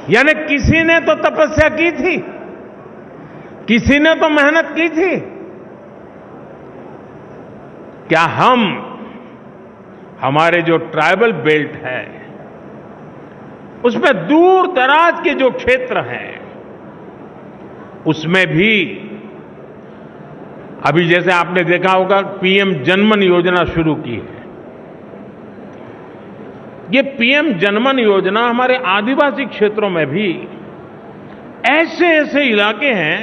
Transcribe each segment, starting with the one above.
यानी किसी ने तो तपस्या की थी, किसी ने तो मेहनत की थी। क्या हमारे जो ट्राइबल बेल्ट है उसमें दूर दराज के जो क्षेत्र हैं उसमें भी अभी जैसे आपने देखा होगा पीएम जनमन योजना शुरू की है। ये पीएम जनमन योजना हमारे आदिवासी क्षेत्रों में भी ऐसे ऐसे इलाके हैं,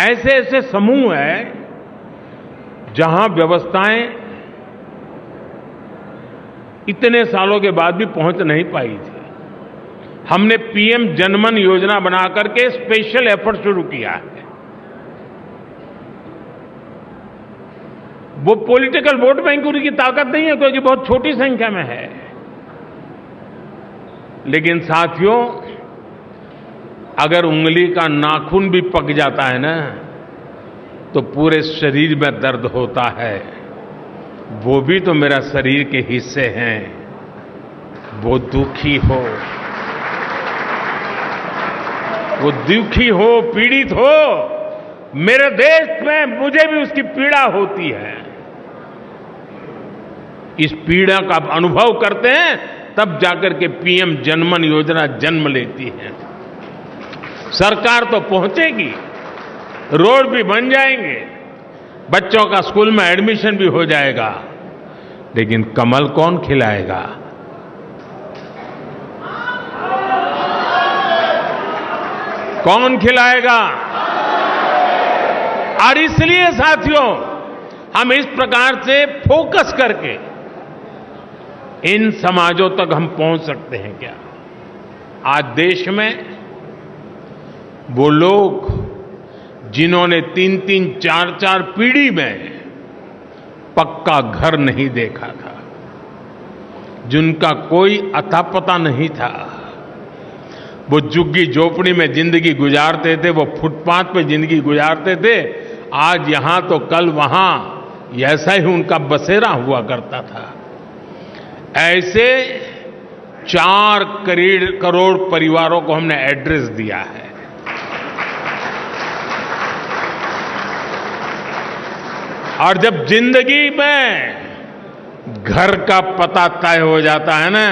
ऐसे ऐसे समूह हैं जहां व्यवस्थाएं इतने सालों के बाद भी पहुंच नहीं पाई थी। हमने पीएम जनमन योजना बना करके स्पेशल एफर्ट शुरू किया है। वो पॉलिटिकल वोट बैंक की ताकत नहीं है क्योंकि बहुत छोटी संख्या में है, लेकिन साथियों अगर उंगली का नाखून भी पक जाता है ना तो पूरे शरीर में दर्द होता है। वो भी तो मेरा शरीर के हिस्से हैं। वो दुखी हो, वो दुखी हो, पीड़ित हो, मेरे देश में मुझे भी उसकी पीड़ा होती है। इस पीड़ा का अनुभव करते हैं तब जाकर के पीएम जनमन योजना जन्म लेती है। सरकार तो पहुंचेगी, रोड भी बन जाएंगे, बच्चों का स्कूल में एडमिशन भी हो जाएगा, लेकिन कमल कौन खिलाएगा? कौन खिलाएगा? और इसलिए साथियों हम इस प्रकार से फोकस करके इन समाजों तक हम पहुंच सकते हैं क्या? आज देश में वो लोग जिन्होंने 3-3, 4-4 पीढ़ी में पक्का घर नहीं देखा था, जिनका कोई अता पता नहीं था, वो झुग्गी झोपड़ी में जिंदगी गुजारते थे, वो फुटपाथ पे जिंदगी गुजारते थे, आज यहां तो कल वहां, ऐसा ही उनका बसेरा हुआ करता था। ऐसे 4 करोड़ परिवारों को हमने एड्रेस दिया है। और जब जिंदगी में घर का पता तय हो जाता है ना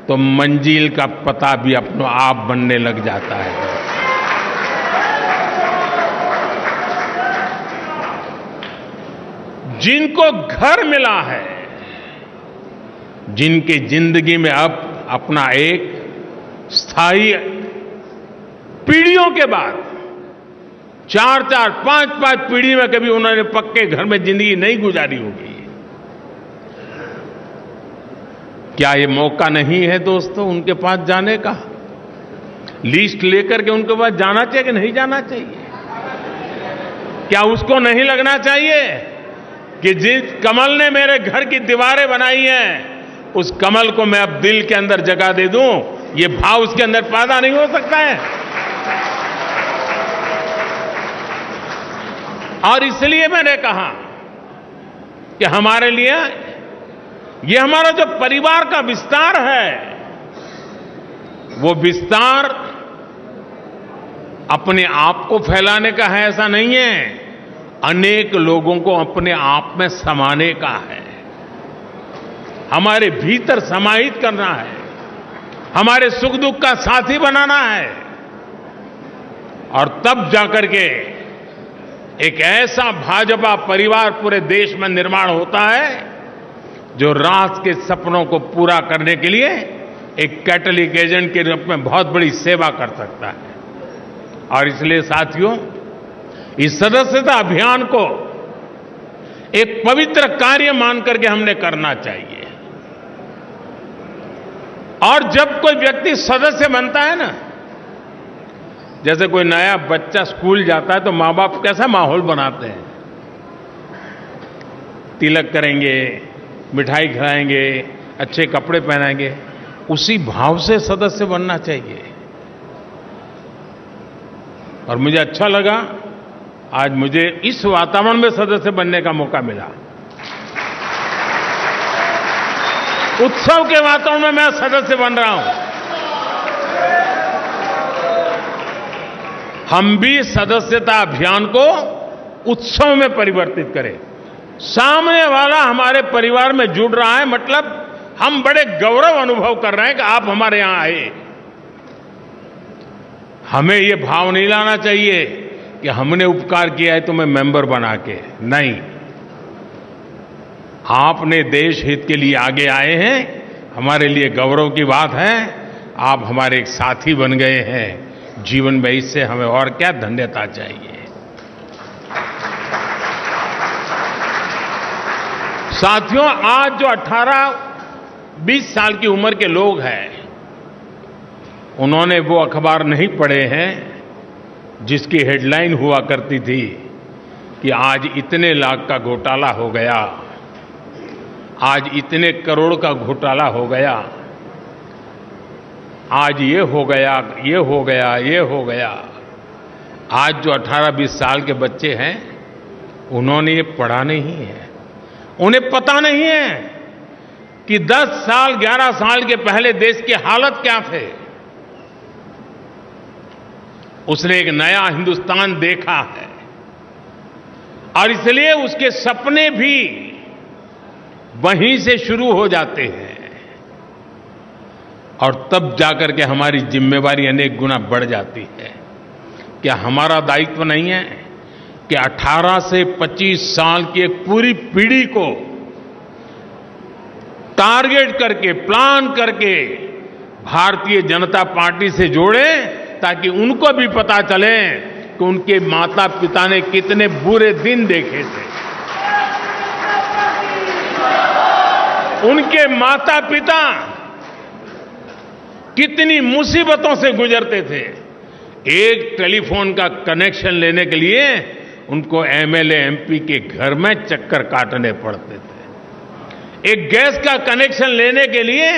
तो मंजिल का पता भी अपने आप बनने लग जाता है। जिनको घर मिला है, जिनके जिंदगी में अब अपना एक स्थायी पीढ़ियों के बाद 4-4, 5-5 पीढ़ी में कभी उन्होंने पक्के घर में जिंदगी नहीं गुजारी होगी, क्या ये मौका नहीं है दोस्तों उनके पास जाने का? लिस्ट लेकर के उनके पास जाना चाहिए कि नहीं जाना चाहिए? क्या उसको नहीं लगना चाहिए कि जिस कमल ने मेरे घर की दीवारें बनाई हैं उस कमल को मैं अब दिल के अंदर जगह दे दूं? ये भाव उसके अंदर पैदा नहीं हो सकता है? और इसलिए मैंने कहा कि हमारे लिए ये हमारा जो परिवार का विस्तार है, वो विस्तार अपने आप को फैलाने का है ऐसा नहीं है, अनेक लोगों को अपने आप में समाने का है, हमारे भीतर समाहित करना है, हमारे सुख दुख का साथी बनाना है। और तब जाकर के एक ऐसा भाजपा परिवार पूरे देश में निर्माण होता है जो राष्ट्र के सपनों को पूरा करने के लिए एक कैटलिक एजेंट के रूप में बहुत बड़ी सेवा कर सकता है। और इसलिए साथियों इस सदस्यता अभियान को एक पवित्र कार्य मान करके हमने करना चाहिए। और जब कोई व्यक्ति सदस्य बनता है ना, जैसे कोई नया बच्चा स्कूल जाता है तो माँ बाप कैसा माहौल बनाते हैं, तिलक करेंगे, मिठाई खिलाएंगे, अच्छे कपड़े पहनाएंगे, उसी भाव से सदस्य बनना चाहिए। और मुझे अच्छा लगा आज मुझे इस वातावरण में सदस्य बनने का मौका मिला। उत्सव के वातावरण में मैं सदस्य बन रहा हूं। हम भी सदस्यता अभियान को उत्सव में परिवर्तित करें। सामने वाला हमारे परिवार में जुड़ रहा है, मतलब हम बड़े गौरव अनुभव कर रहे हैं कि आप हमारे यहां आए। हमें ये भाव नहीं लाना चाहिए कि हमने उपकार किया है तुम्हें मेंबर बना के। नहीं, आपने देश हित के लिए आगे आए हैं, हमारे लिए गौरव की बात है। आप हमारे एक साथी बन गए हैं जीवन में, इससे हमें और क्या धन्यता चाहिए। साथियों, आज जो 18-20 साल की उम्र के लोग हैं, उन्होंने वो अखबार नहीं पढ़े हैं जिसकी हेडलाइन हुआ करती थी कि आज इतने लाख का घोटाला हो गया, आज इतने करोड़ का घोटाला हो गया, आज ये हो गया, ये हो गया, ये हो गया। आज जो 18-20 साल के बच्चे हैं, उन्होंने ये पढ़ा नहीं है। उन्हें पता नहीं है कि 10 साल 11 साल के पहले देश की हालत क्या थे। उसने एक नया हिंदुस्तान देखा है और इसलिए उसके सपने भी वहीं से शुरू हो जाते हैं और तब जाकर के हमारी जिम्मेवारी अनेक गुना बढ़ जाती है। क्या हमारा दायित्व नहीं है कि 18 से 25 साल की एक पूरी पीढ़ी को टारगेट करके, प्लान करके भारतीय जनता पार्टी से जोड़े, ताकि उनको भी पता चले कि उनके माता पिता ने कितने बुरे दिन देखे थे, उनके माता पिता कितनी मुसीबतों से गुजरते थे। एक टेलीफोन का कनेक्शन लेने के लिए उनको एमएलए एमपी के घर में चक्कर काटने पड़ते थे। एक गैस का कनेक्शन लेने के लिए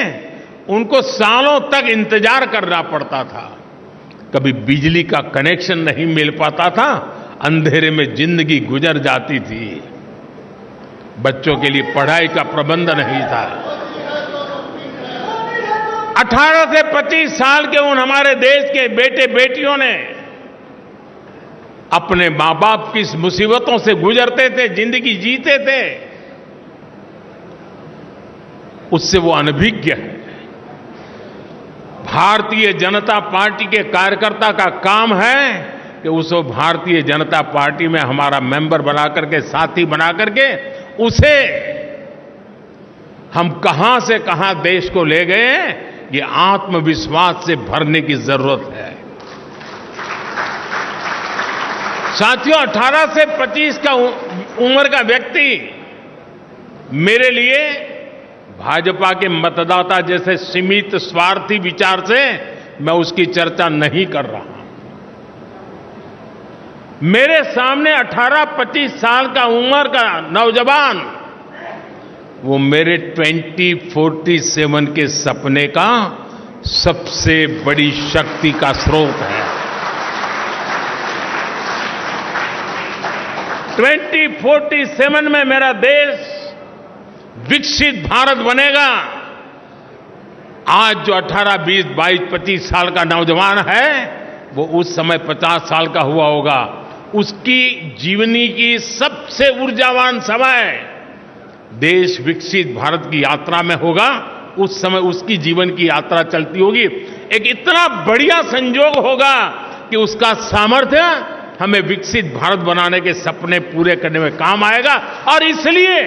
उनको सालों तक इंतजार करना पड़ता था। कभी बिजली का कनेक्शन नहीं मिल पाता था, अंधेरे में जिंदगी गुजर जाती थी। बच्चों के लिए पढ़ाई का प्रबंध नहीं था। 18 से 25 साल के उन हमारे देश के बेटे बेटियों ने अपने मां बाप की मुसीबतों से गुजरते थे, जिंदगी जीते थे, उससे वो अनभिज्ञ है। भारतीय जनता पार्टी के कार्यकर्ता का काम है कि उसको भारतीय जनता पार्टी में हमारा मेंबर बना करके, साथी बना करके, उसे हम कहां से कहां देश को ले गए, ये आत्मविश्वास से भरने की जरूरत है। साथियों, 18 से 25 का उम्र का व्यक्ति मेरे लिए भाजपा के मतदाता जैसे सीमित स्वार्थी विचार से मैं उसकी चर्चा नहीं कर रहा। मेरे सामने 18-25 साल का उम्र का नौजवान, वो मेरे 2047 के सपने का सबसे बड़ी शक्ति का स्रोत है। 2047 में मेरा देश विकसित भारत बनेगा। आज जो 18, 20, 22, 25 साल का नौजवान है, वो उस समय 50 साल का हुआ होगा। उसकी जीवनी की सबसे ऊर्जावान समय देश विकसित भारत की यात्रा में होगा। उस समय उसकी जीवन की यात्रा चलती होगी। एक इतना बढ़िया संयोग होगा कि उसका सामर्थ्य हमें विकसित भारत बनाने के सपने पूरे करने में काम आएगा। और इसलिए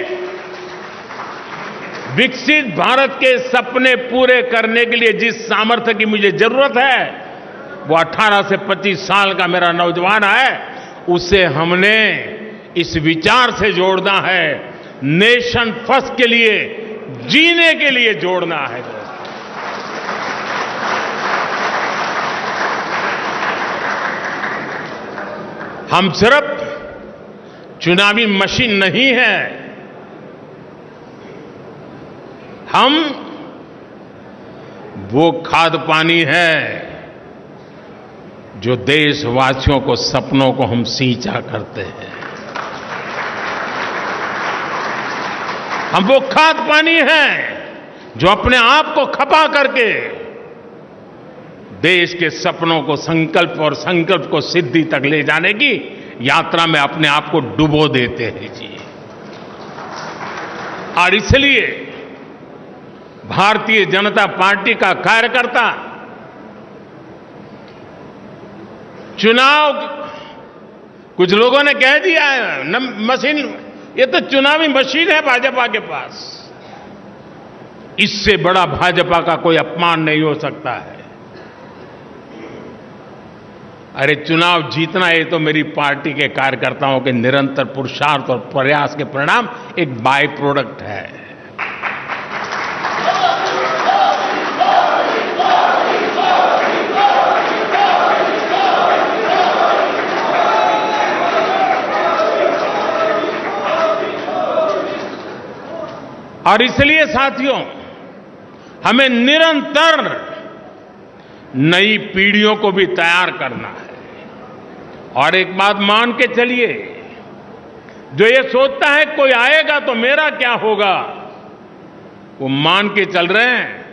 विकसित भारत के सपने पूरे करने के लिए जिस सामर्थ्य की मुझे जरूरत है, वो 18 से 25 साल का मेरा नौजवान है। उसे हमने इस विचार से जोड़ना है, नेशन फर्स्ट के लिए, जीने के लिए जोड़ना है। हम सिर्फ चुनावी मशीन नहीं है, हम वो खाद पानी है जो देशवासियों को, सपनों को हम सींचा करते हैं। हम वो खाद पानी हैं जो अपने आप को खपा करके देश के सपनों को संकल्प और संकल्प को सिद्धि तक ले जाने की यात्रा में अपने आप को डुबो देते हैं जी। और इसलिए भारतीय जनता पार्टी का कार्यकर्ता चुनाव, कुछ लोगों ने कह दिया है मशीन, ये तो चुनावी मशीन है भाजपा के पास। इससे बड़ा भाजपा का कोई अपमान नहीं हो सकता है। अरे चुनाव जीतना ये तो मेरी पार्टी के कार्यकर्ताओं के निरंतर पुरुषार्थ और प्रयास के परिणाम एक बाय प्रोडक्ट है। और इसलिए साथियों, हमें निरंतर नई पीढ़ियों को भी तैयार करना है। और एक बात मान के चलिए, जो ये सोचता है कोई आएगा तो मेरा क्या होगा, वो मान के चल रहे हैं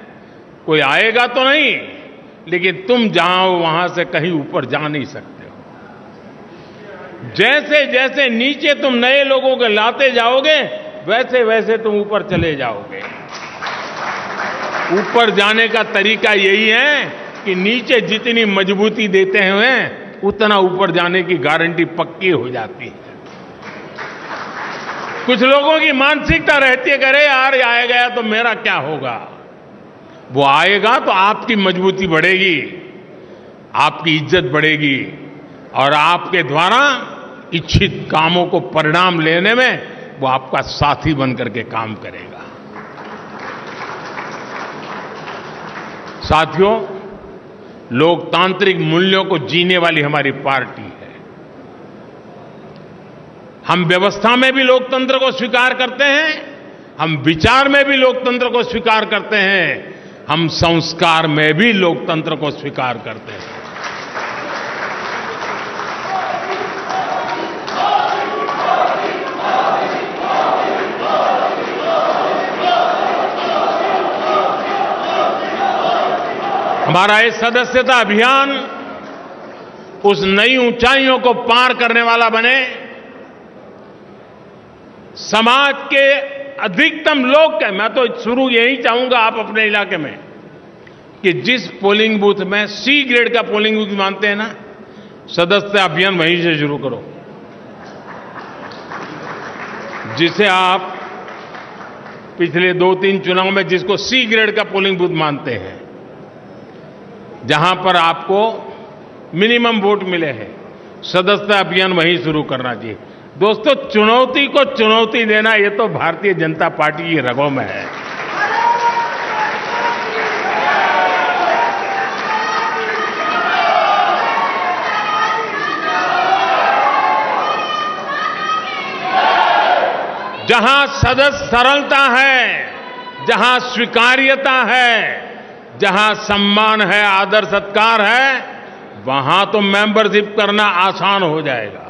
कोई आएगा तो नहीं, लेकिन तुम जहां हो वहां से कहीं ऊपर जा नहीं सकते हो। जैसे जैसे नीचे तुम नए लोगों को लाते जाओगे, वैसे वैसे तुम ऊपर चले जाओगे। ऊपर जाने का तरीका यही है कि नीचे जितनी मजबूती देते हैं उतना ऊपर जाने की गारंटी पक्की हो जाती है। कुछ लोगों की मानसिकता रहती है कि अरे यार आया गया तो मेरा क्या होगा। वो आएगा तो आपकी मजबूती बढ़ेगी, आपकी इज्जत बढ़ेगी और आपके द्वारा इच्छित कामों को परिणाम लेने में वो आपका साथी बनकर के काम करेगा। साथियों, लोकतांत्रिक मूल्यों को जीने वाली हमारी पार्टी है। हम व्यवस्था में भी लोकतंत्र को स्वीकार करते हैं, हम विचार में भी लोकतंत्र को स्वीकार करते हैं, हम संस्कार में भी लोकतंत्र को स्वीकार करते हैं। हमारा ये सदस्यता अभियान उस नई ऊंचाइयों को पार करने वाला बने, समाज के अधिकतम लोग के, मैं तो शुरू यही चाहूंगा आप अपने इलाके में कि जिस पोलिंग बूथ में सी ग्रेड का पोलिंग बूथ मानते हैं ना, सदस्यता अभियान वहीं से शुरू करो। जिसे आप पिछले 2-3 चुनाव में जिसको सी ग्रेड का पोलिंग बूथ मानते हैं, जहां पर आपको मिनिमम वोट मिले हैं, सदस्यता अभियान वहीं शुरू करना चाहिए। दोस्तों, चुनौती को चुनौती देना ये तो भारतीय जनता पार्टी की रगों में है। जहां सदस्य सरलता है, जहां स्वीकार्यता है, जहां सम्मान है, आदर सत्कार है, वहां तो मेंबरशिप करना आसान हो जाएगा,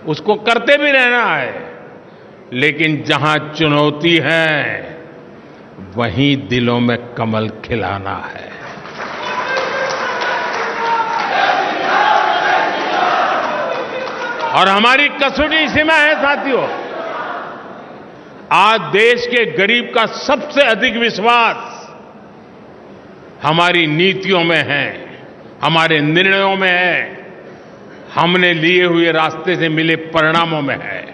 उसको करते भी रहना है। लेकिन जहां चुनौती है वहीं दिलों में कमल खिलाना है। और हमारी कसौटी इसी में है साथियों। आज देश के गरीब का सबसे अधिक विश्वास हमारी नीतियों में है, हमारे निर्णयों में है, हमने लिए हुए रास्ते से मिले परिणामों में है।